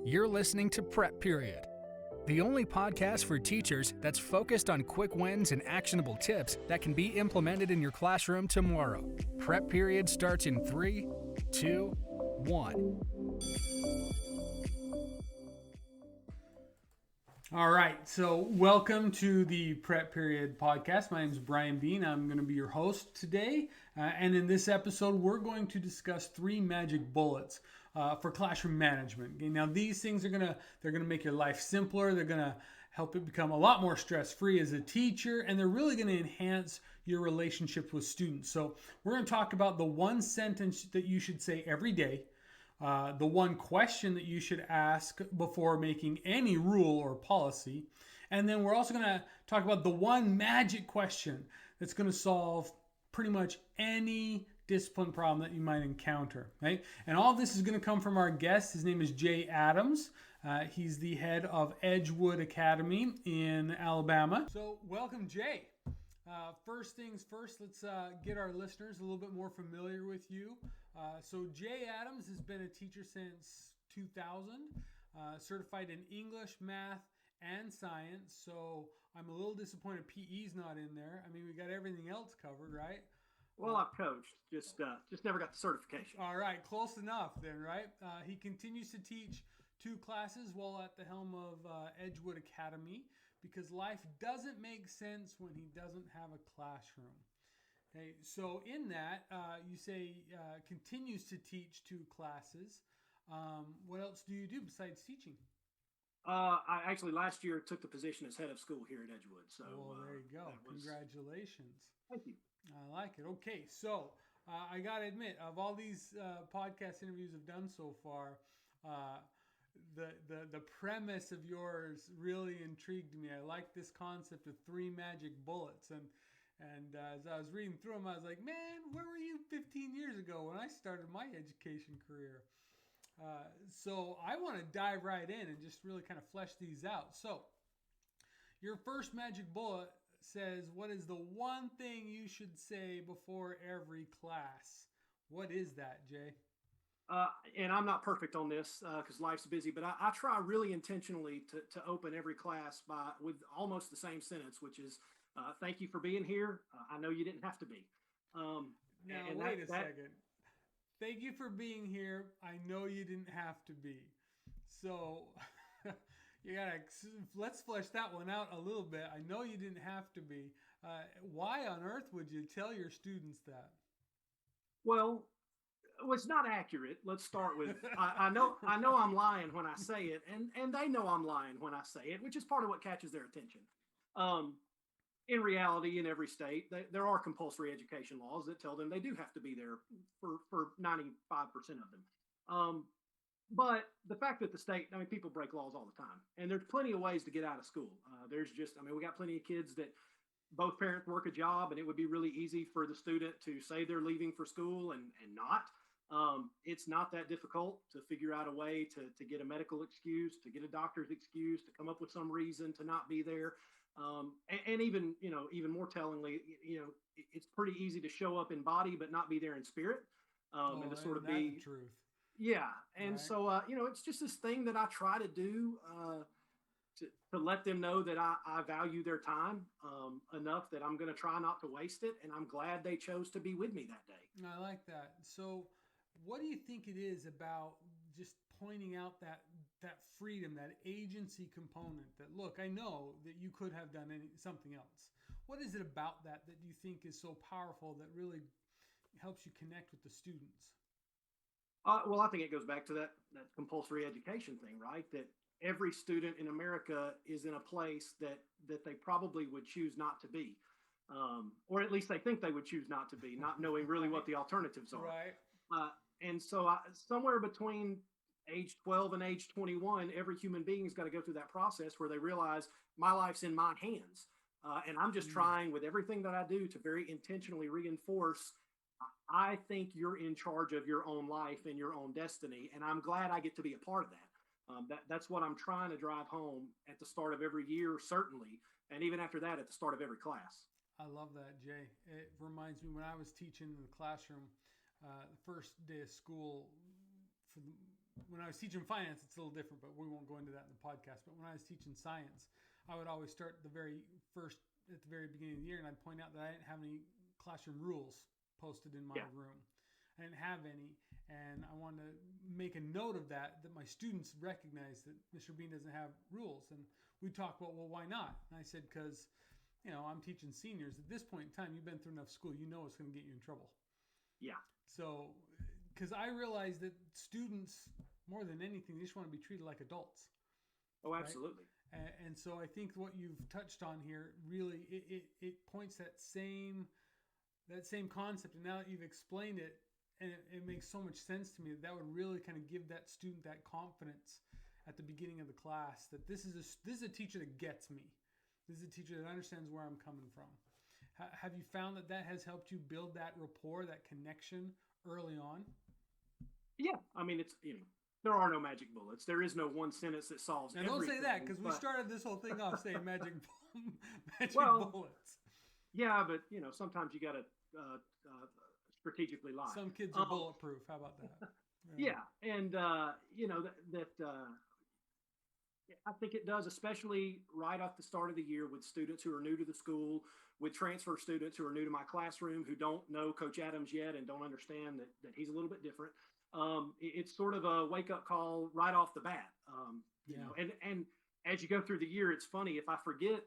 You're listening to Prep Period, the only podcast for teachers that's focused on quick wins and actionable tips that can be implemented in your classroom tomorrow. Prep Period starts in 3, 2, 1. All right, so welcome to the Prep Period podcast. My name is Brian Bean. I'm going to be your host today. And in this episode, we're going to discuss 3 magic bullets for classroom management. Okay, now, these things are they're gonna make your life simpler. They're going to help it become a lot more stress-free as a teacher, and they're really going to enhance your relationship with students. So we're going to talk about the one sentence that you should say every day, the one question that you should ask before making any rule or policy. And then we're also going to talk about the one magic question that's going to solve pretty much any discipline problem that you might encounter, right? And all this is going to come from our guest. His name is Jay Adams. He's the head of Edgewood Academy in Alabama. So welcome, Jay. First things first, let's get our listeners a little bit more familiar with you. So Jay Adams has been a teacher since 2000, certified in English, math, and science. So I'm a little disappointed PE's not in there. I mean, we got everything else covered, right? Well, I've coached, just never got the certification. All right, close enough then, right? He continues to teach 2 classes while at the helm of Edgewood Academy, because life doesn't make sense when he doesn't have a classroom. Okay, so in that, you say continues to teach 2 classes. What else do you do besides teaching? I actually last year took the position as head of school here at Edgewood. So well, there you go. Congratulations. Thank you. I like it. Okay, so I got to admit, of all these podcast interviews I've done so far, the premise of yours really intrigued me. I like this concept of 3 magic bullets, and as I was reading through them, I was like, man, where were you 15 years ago when I started my education career? So I want to dive right in and just really kind of flesh these out. So your first magic bullet says, what is the one thing you should say before every class? What is that, Jay? And I'm not perfect on this because life's busy, but I try really intentionally to open every class with almost the same sentence, which is, thank you for being here. I know you didn't have to be. Now, wait a second. Thank you for being here. I know you didn't have to be. So let's flesh that one out a little bit. I know you didn't have to be. Why on earth would you tell your students that? Well, it's not accurate. Let's start with, I know I'm lying when I say it, and they know I'm lying when I say it, which is part of what catches their attention. In reality, in every state, there are compulsory education laws that tell them they do have to be there for 95% of them. But the fact that the state, people break laws all the time, and there's plenty of ways to get out of school. We got plenty of kids that both parents work a job, and it would be really easy for the student to say they're leaving for school and not. It's not that difficult to figure out a way to get a medical excuse, to get a doctor's excuse, to come up with some reason to not be there. And even more tellingly, it's pretty easy to show up in body, but not be there in spirit. And to sort of be the truth. Yeah. And right. So, it's just this thing that I try to do, to let them know that I value their time enough that I'm going to try not to waste it. And I'm glad they chose to be with me that day. I like that. So what do you think it is about just pointing out that freedom, that agency component that, look, I know that you could have done something else. What is it about that you think is so powerful that really helps you connect with the students? Well, I think it goes back to that compulsory education thing, right? That every student in America is in a place that they probably would choose not to be. Or at least they think they would choose not to be, not knowing really what the alternatives are. Right. And so somewhere between age 12 and age 21, every human being's got to go through that process where they realize my life's in my hands. And I'm just trying with everything that I do to very intentionally reinforce, I think you're in charge of your own life and your own destiny. And I'm glad I get to be a part of that. That's what I'm trying to drive home at the start of every year, certainly. And even after that, at the start of every class. I love that, Jay. It reminds me when I was teaching in the classroom, the first day of school, for when I was teaching finance, it's a little different, but we won't go into that in the podcast. But when I was teaching science, I would always start at the very beginning of the year, and I'd point out that I didn't have any classroom rules posted in my room. I didn't have any, and I wanted to make a note of that my students recognize that Mr. Bean doesn't have rules. And we talked about, well, why not? And I said, because, I'm teaching seniors. At this point in time, you've been through enough school, you know it's going to get you in trouble. Yeah. So, because I realized that students, more than anything, they just want to be treated like adults. Oh, absolutely. Right? And so I think what you've touched on here really, it points that same concept. And now that you've explained it, and it makes so much sense to me that would really kind of give that student that confidence at the beginning of the class that this is a teacher that gets me. This is a teacher that understands where I'm coming from. Have you found that has helped you build that rapport, that connection early on? Yeah. I mean, it's, there are no magic bullets. There is no one sentence that solves everything. And don't say that, because we started this whole thing off saying magic bullets. Yeah, but, sometimes you got to strategically lie. Some kids are bulletproof. How about that? Yeah. And, I think it does, especially right off the start of the year with students who are new to the school, with transfer students who are new to my classroom, who don't know Coach Adams yet and don't understand that he's a little bit different. It's sort of a wake-up call right off the bat. And as you go through the year, it's funny. If I forget,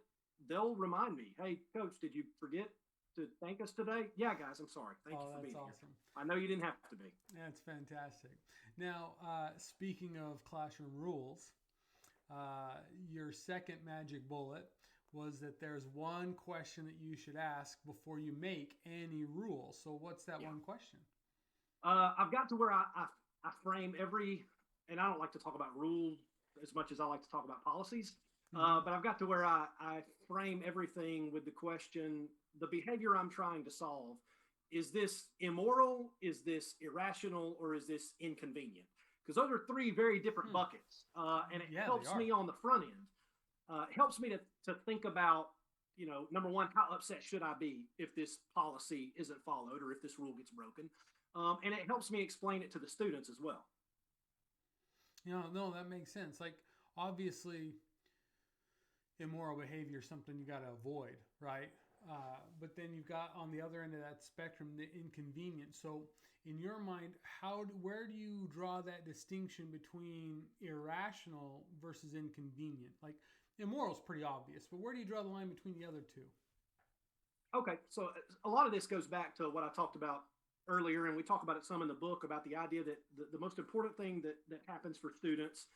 they'll remind me, hey, Coach, did you forget to thank us today? Yeah, guys, I'm sorry. Thank you for being awesome. Here. I know you didn't have to be. That's fantastic. Now, speaking of classroom rules, your second magic bullet was that there's one question that you should ask before you make any rule. So what's that one question? I've got to where I frame every, and I don't like to talk about rules as much as I like to talk about policies, but I've got to where I frame everything with the question, the behavior I'm trying to solve, is this immoral, is this irrational, or is this inconvenient? Because those are three very different buckets, and it helps me on the front end. It helps me to think about, number one, how upset should I be if this policy isn't followed or if this rule gets broken? And it helps me explain it to the students as well. No, that makes sense. Like, obviously, immoral behavior is something you got to avoid, right? But then you've got on the other end of that spectrum, the inconvenient. So in your mind, where do you draw that distinction between irrational versus inconvenient? Like, immoral is pretty obvious, but where do you draw the line between the other two? Okay, so a lot of this goes back to what I talked about earlier, and we talk about it some in the book, about the idea that the most important thing that happens for students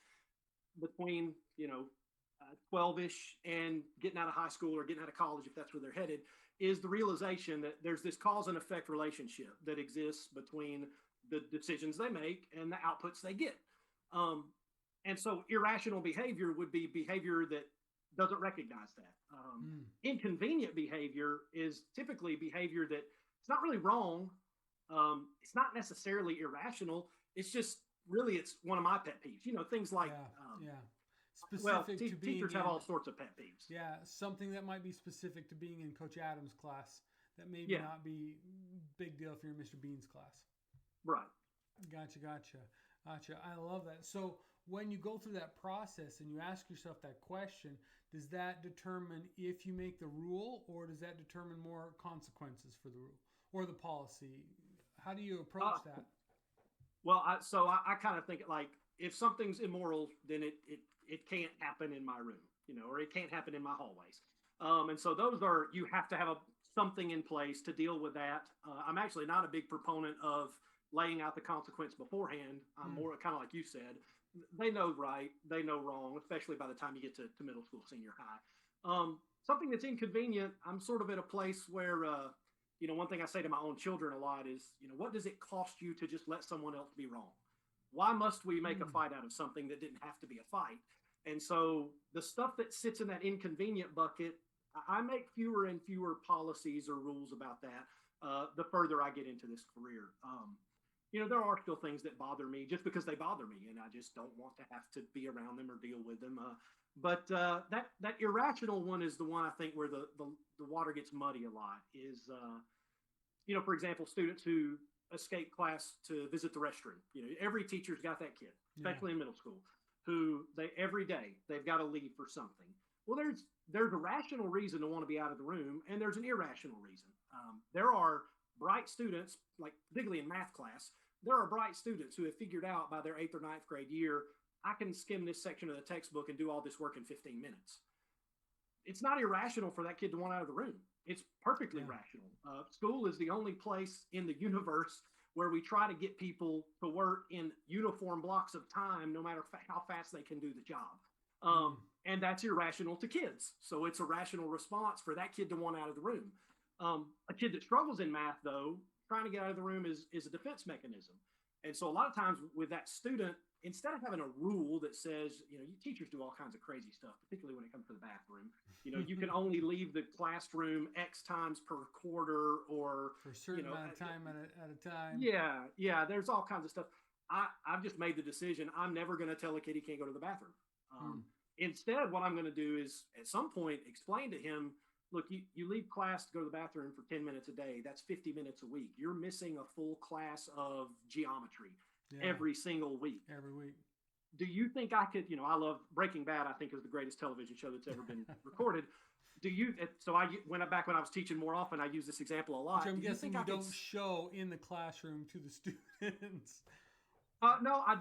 between 12-ish and getting out of high school or getting out of college, if that's where they're headed, is the realization that there's this cause and effect relationship that exists between the decisions they make and the outputs they get. And so irrational behavior would be behavior that doesn't recognize that. Inconvenient behavior is typically behavior that it's not really wrong. It's not necessarily irrational. It's just really, it's one of my pet peeves. Things like, teachers have all sorts of pet peeves. Yeah, something that might be specific to being in Coach Adams' class that maybe not be big deal if you're in Mr. Bean's class. Right. Gotcha. I love that. So when you go through that process and you ask yourself that question, does that determine if you make the rule, or does that determine more consequences for the rule or the policy? How do you approach that? Well, I kind of think like, if something's immoral, then it can't happen in my room, or it can't happen in my hallways. And so you have to have something in place to deal with that. I'm actually not a big proponent of laying out the consequence beforehand. I'm more kind of like you said, they know right, they know wrong, especially by the time you get to middle school, senior high. Something that's inconvenient, I'm sort of at a place where, one thing I say to my own children a lot is, what does it cost you to just let someone else be wrong? Why must we make a fight out of something that didn't have to be a fight? And so the stuff that sits in that inconvenient bucket, I make fewer and fewer policies or rules about that the further I get into this career. There are still things that bother me just because they bother me, and I just don't want to have to be around them or deal with them. But that irrational one is the one I think where the water gets muddy a lot is, for example, students who escape class to visit the restroom. Every teacher's got that kid, especially in middle school, who every day they've got to leave for something. Well, there's a rational reason to want to be out of the room, and there's an irrational reason. There are bright students, like particularly in math class, there are bright students who have figured out by their 8th or 9th grade year, I can skim this section of the textbook and do all this work in 15 minutes. It's not irrational for that kid to want out of the room. It's perfectly rational. School is the only place in the universe where we try to get people to work in uniform blocks of time, no matter how fast they can do the job. And that's irrational to kids. So it's a rational response for that kid to want out of the room. A kid that struggles in math, though, trying to get out of the room is a defense mechanism. And so a lot of times with that student, instead of having a rule that says, teachers do all kinds of crazy stuff, particularly when it comes to the bathroom. You can only leave the classroom X times per quarter or for a certain amount of time at a time. Yeah. There's all kinds of stuff. I've just made the decision. I'm never going to tell a kid he can't go to the bathroom. Instead, what I'm going to do is at some point explain to him, look, you leave class to go to the bathroom for 10 minutes a day. That's 50 minutes a week. You're missing a full class of geometry every single week. Every week. Do you think I could, I love Breaking Bad, I think is the greatest television show that's ever been recorded. Back when I was teaching more often, I use this example a lot. Which I'm guessing you don't show in the classroom to the students. No, I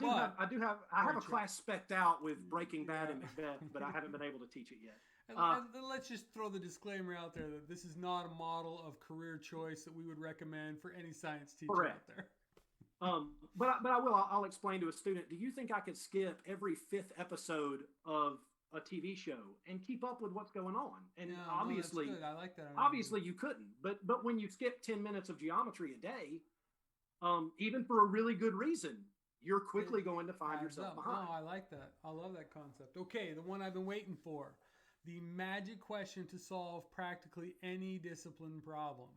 have a class spec'd out with Breaking Bad and Macbeth, but I haven't been able to teach it yet. And let's just throw the disclaimer out there that this is not a model of career choice that we would recommend for any science teacher out there. But I'll explain to a student, do you think I could skip every 5th episode of a TV show and keep up with what's going on? And obviously, that's good. I like that. Obviously you couldn't, but when you skip 10 minutes of geometry a day, even for a really good reason, you're quickly going to find yourself behind. Oh, I like that. I love that concept. Okay, the one I've been waiting for. The magic question to solve practically any discipline problem,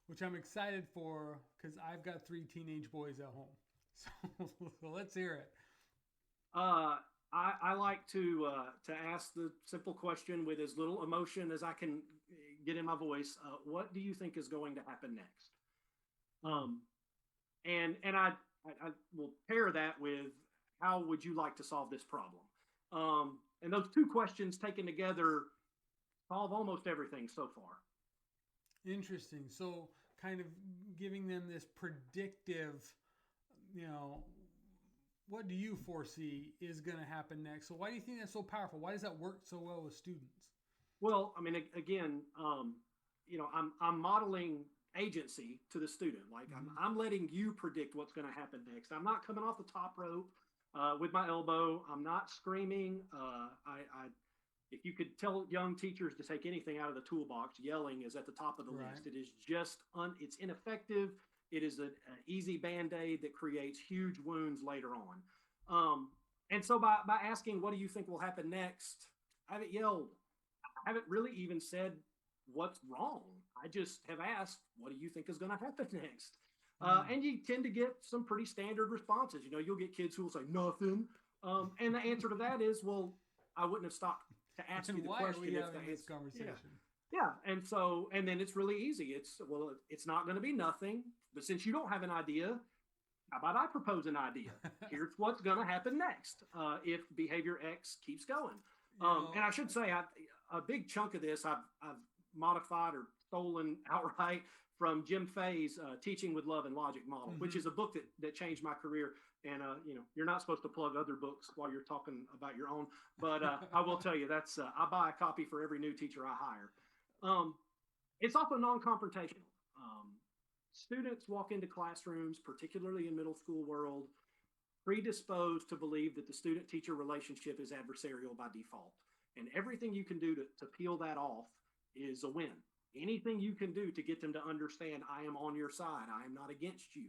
which I'm excited for because I've got 3 teenage boys at home. So let's hear it. I like to ask the simple question with as little emotion as I can get in my voice. What do you think is going to happen next? And I will pair that with how would you like to solve this problem? And those 2 questions taken together solve almost everything so far. Interesting. So kind of giving them this predictive, what do you foresee is going to happen next? So why do you think that's so powerful? Why does that work so well with students? Well, I mean, again, I'm modeling agency to the student. Like I'm letting you predict what's going to happen next. I'm not coming off the top rope with my elbow. I'm not screaming. If you could tell young teachers to take anything out of the toolbox, yelling is at the top of the list. It is just it's ineffective. It is an easy Band-Aid that creates huge wounds later on. And so by asking, what do you think will happen next? I haven't yelled. I haven't really even said what's wrong. I just have asked, what do you think is going to happen next? And you tend to get some pretty standard responses. You'll get kids who will say nothing. And the answer to that is, well, I wouldn't have stopped to ask you the question. Why are we having this conversation? Yeah. And then it's really easy. It's not going to be nothing. But since you don't have an idea, how about I propose an idea? Here's what's going to happen next if behavior X keeps going. And I should say, a big chunk of this I've modified or stolen outright from Jim Fay's Teaching with Love and Logic model, which is a book that changed my career. And, you're not supposed to plug other books while you're talking about your own. But I will tell you, that's I buy a copy for every new teacher I hire. It's also non-confrontational. Students walk into classrooms, particularly in middle school world, predisposed to believe that the student-teacher relationship is adversarial by default. And everything you can do to peel that off is a win. Anything you can do to get them to understand, I am on your side, I am not against you.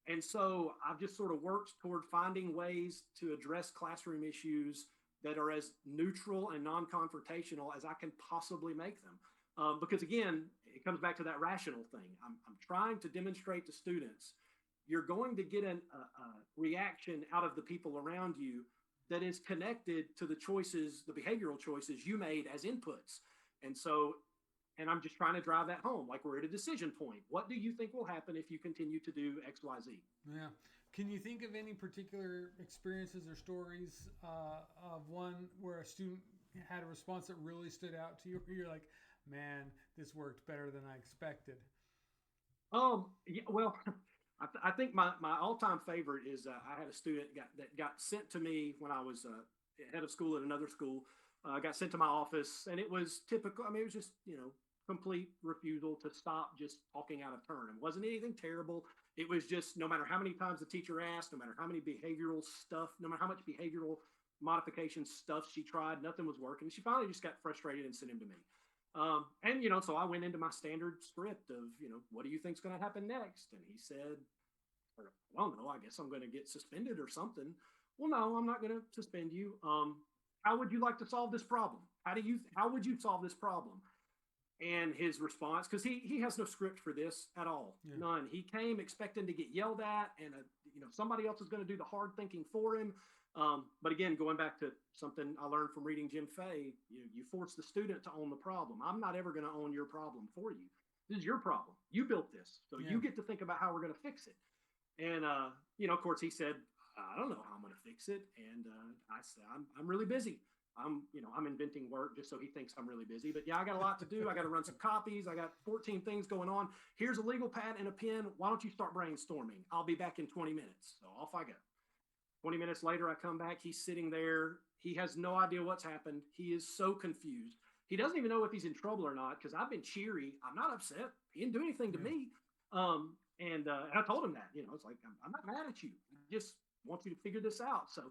And so I've just sort of worked toward finding ways to address classroom issues that are as neutral and non-confrontational as I can possibly make them. Because again, it comes back to that rational thing. I'm trying to demonstrate to students, you're going to get a reaction out of the people around you that is connected to the choices, the behavioral choices you made as inputs. And so And I'm just trying to drive that home. Like, we're at a decision point. What do you think will happen if you continue to do X, Y, Z? Yeah. Can you think of any particular experiences or stories of one where a student had a response that really stood out to you, where you're like, man, this worked better than I expected? Yeah, well, I think my all-time favorite is I had a student that got sent to me when I was head of school at another school. Got sent to my office, and it was typical. I mean, it was just, complete refusal to stop just talking out of turn. It wasn't anything terrible. It was just, no matter how many times the teacher asked, no matter how many behavioral stuff, no matter how much behavioral modification stuff she tried, nothing was working. She finally just got frustrated and sent him to me. And so I went into my standard script of, what do you think's going to happen next? And he said, I don't know, I guess I'm going to get suspended or something. Well, no, I'm not going to suspend you. How would you like to solve this problem? How would you solve this problem? And his response, because he has no script for this at all, none. He came expecting to get yelled at, and somebody else is going to do the hard thinking for him. But again, going back to something I learned from reading Jim Fay, you force the student to own the problem. I'm not ever going to own your problem for you. This is your problem. You built this, so you get to think about how we're going to fix it. And of course, he said, I don't know how I'm going to fix it. And I said, I'm really busy. I'm inventing work just so he thinks I'm really busy. But yeah, I got a lot to do. I got to run some copies. I got 14 things going on. Here's a legal pad and a pen. Why don't you start brainstorming? I'll be back in 20 minutes. So off I go. 20 minutes later, I come back. He's sitting there. He has no idea what's happened. He is so confused. He doesn't even know if he's in trouble or not, because I've been cheery. I'm not upset. He didn't do anything to me. And I told him that, it's like, I'm not mad at you. I just want you to figure this out. So,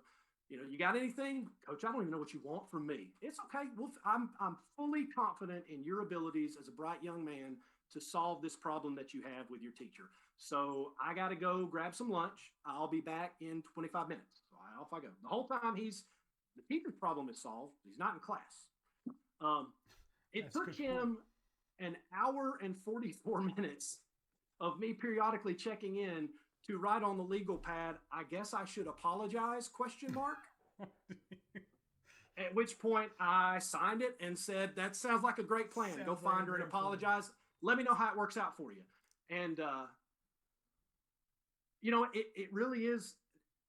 you got anything? Coach, I don't even know what you want from me. It's okay. Well, I'm fully confident in your abilities as a bright young man to solve this problem that you have with your teacher. So I got to go grab some lunch. I'll be back in 25 minutes. So off I go. The whole time the teacher's problem is solved. He's not in class. It took him an hour and 44 minutes of me periodically checking in to write on the legal pad, I guess I should apologize, ? At which point I signed it and said, that sounds like a great plan. Go find her and apologize. Let me know how it works out for you. And, it really is,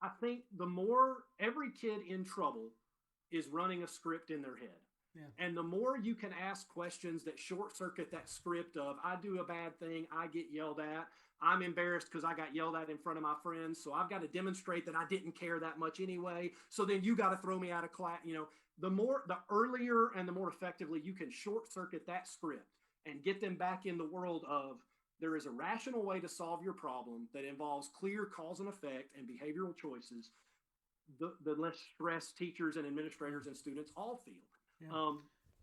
I think the more every kid in trouble is running a script in their head. Yeah. And the more you can ask questions that short circuit that script of, I do a bad thing, I get yelled at, I'm embarrassed because I got yelled at in front of my friends, so I've got to demonstrate that I didn't care that much anyway, so then you got to throw me out of class. The earlier and the more effectively you can short circuit that script and get them back in the world of, there is a rational way to solve your problem that involves clear cause and effect and behavioral choices, the less stress teachers and administrators and students all feel. Yeah.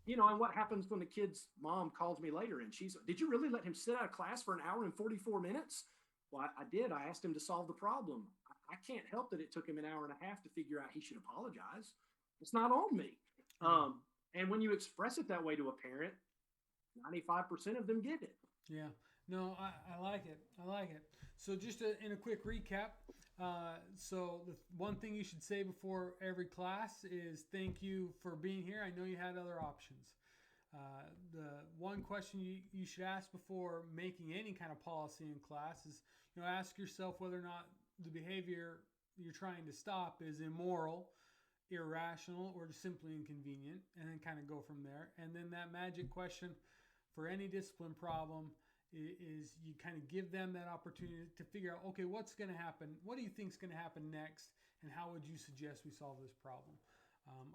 And what happens when the kid's mom calls me later and she's, did you really let him sit out of class for an hour and 44 minutes? Well, I did. I asked him to solve the problem. I can't help that it took him an hour and a half to figure out he should apologize. It's not on me. And when you express it that way to a parent, 95% of them get it. Yeah. No, I like it. I like it. So just in a quick recap, so the one thing you should say before every class is thank you for being here. I know you had other options. The one question you should ask before making any kind of policy in class is, ask yourself whether or not the behavior you're trying to stop is immoral, irrational, or just simply inconvenient, and then kind of go from there. And then that magic question for any discipline problem is you kind of give them that opportunity to figure out, okay, what's going to happen? What do you think is going to happen next? And how would you suggest we solve this problem?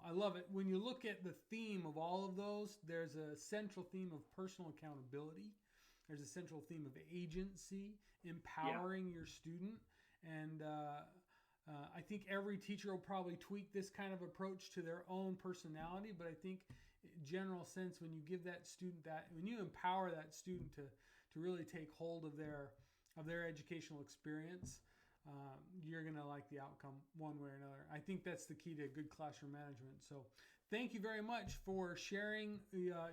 I love it. When you look at the theme of all of those, there's a central theme of personal accountability. There's a central theme of agency, empowering your student. And I think every teacher will probably tweak this kind of approach to their own personality. But I think general sense, when you give that student when you empower that student to really take hold of their educational experience, you're going to like the outcome one way or another. I think that's the key to good classroom management. So thank you very much for sharing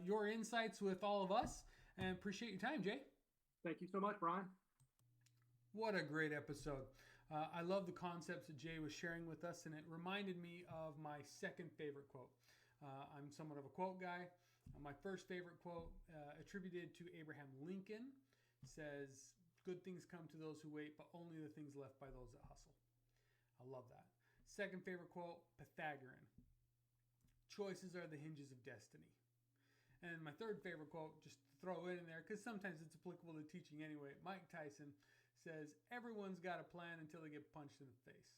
your insights with all of us, and appreciate your time, Jay. Thank you so much, Brian. What a great episode. I love the concepts that Jay was sharing with us, and it reminded me of my second favorite quote. I'm somewhat of a quote guy, My first favorite quote, attributed to Abraham Lincoln, says, "Good things come to those who wait, but only the things left by those that hustle." I love that. Second favorite quote, Pythagorean. "Choices are the hinges of destiny." And my third favorite quote, just to throw it in there, because sometimes it's applicable to teaching anyway, Mike Tyson says, "Everyone's got a plan until they get punched in the face."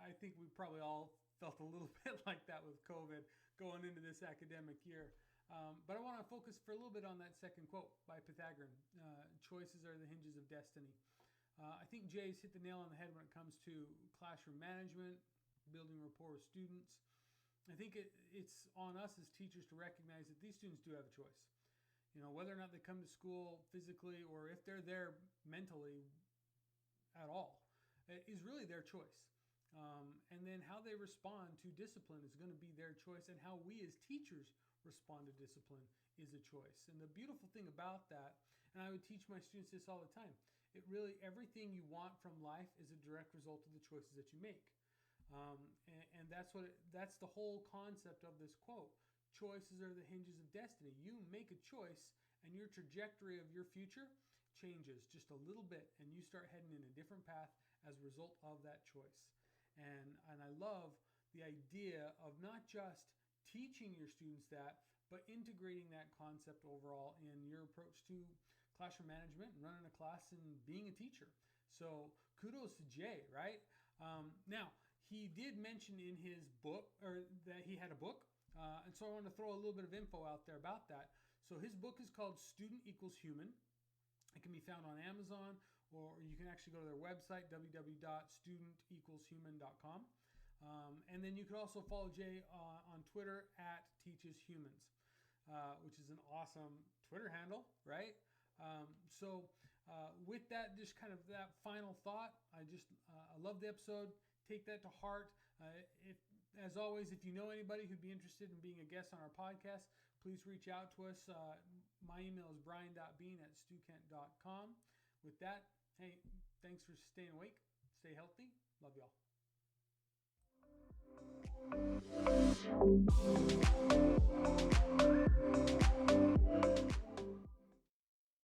I think we probably all felt a little bit like that with COVID going into this academic year. But I want to focus for a little bit on that second quote by Pythagorean. Choices are the hinges of destiny. I think Jay's hit the nail on the head when it comes to classroom management, building rapport with students. I think it's on us as teachers to recognize that these students do have a choice. Whether or not they come to school physically or if they're there mentally at all is really their choice. And then how they respond to discipline is going to be their choice, and how we as teachers respond to discipline is a choice. And the beautiful thing about that, and I would teach my students this all the time, everything you want from life is a direct result of the choices that you make. And that's the whole concept of this quote. Choices are the hinges of destiny. You make a choice and your trajectory of your future changes just a little bit, and you start heading in a different path as a result of that choice. And I love the idea of not just teaching your students that, but integrating that concept overall in your approach to classroom management and running a class and being a teacher. So kudos to Jay, right? Now, he did mention in his book, or that he had a book. And so I want to throw a little bit of info out there about that. So his book is called Student Equals Human. It can be found on Amazon, or you can actually go to their website, www.studentequalshuman.com. And then you could also follow Jay on Twitter at TeachesHumans, which is an awesome Twitter handle, right? With that, just kind of that final thought, I love the episode. Take that to heart. As always, if you know anybody who'd be interested in being a guest on our podcast, please reach out to us. My email is brian.bean@stukent.com. With that, hey, thanks for staying awake. Stay healthy. Love y'all.